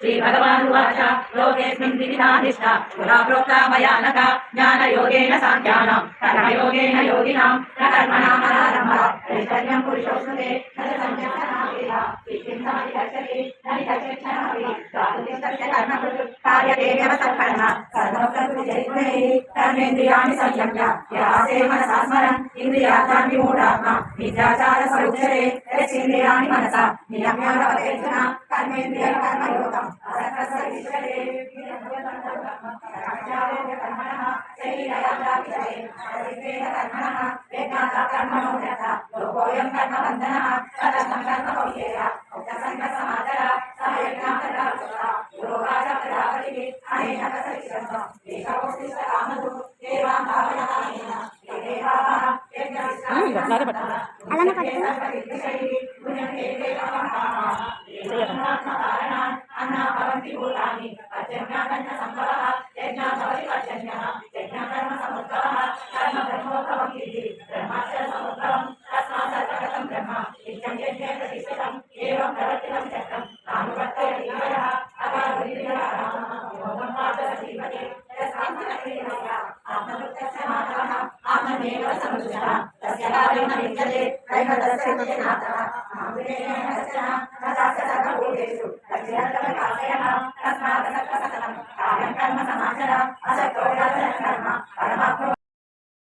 श्रीभगवानुवाच लोकेऽस्मिन् विविधानिष्ठा पुरा प्रोक्ता मया नघ ज्ञानयोगेन साङ्ख्यानां कर्मयोगेन योगिनां न कर्मणामनारम्भः ऐश्वर्यं पुरुषोऽश्नुते न च संयमनावेह सिद्धिं समाधिगच्छति न निगच्छति धातुतिष्ठस्य कर्मकृत् कार्यते व्यवसत्कर्म सर्वप्रकृतिजैर्गुणैः कर्मेन्द्रियाणि संयम्य यासे मनसा स्मरन् इन्द्रियार्थान् विमूढात्मा मिथ्याचारस्वरुच्यते यच्चेन्द्रियाणि मनसा नियम्य भवतेऽर्जुन कर्मेन्द्रियं कर्मयोगम् असक्तस्सविष्यते कर्मणः शरीरयात्राभिषये असिद्धेन कर्मणः यज्ञाता कर्मणो यथा लोकोऽयं कर्मबन्धनः तदर्थं कर्म कौशेय उक्तसङ्गसमादर सह यज्ञान्तरार्जुता योगाच प्रजापतिः अनेन कसरिष्यन्तम् एकवोत्तिष्ठ कामधु देवां भावयामेन देवाः अन्ना भवन्ति भूतानि पर्जन्याकन्न सम्भवः यज्ञात् भवति पर्जन्यः यज्ञकर्म समुद्भवः कर्म ब्रह्मोद्भवं विद्धि ब्रह्माक्षर समुद्भवं तस्मात् सर्वगतं ब्रह्म नित्यं यज्ञे प्रतिष्ठितम् एवं प्रवर्तितं चक्रं नानुवर्तयति ईश्वरः अगाधुरिविरामः पार्थसजीवति आत्मवृत्तस्य माधवः आत्मनेव समुद्रः तस्य कार्यं न विद्यते दैवतस्य नाथः मामृतेन सर्वभूतेषु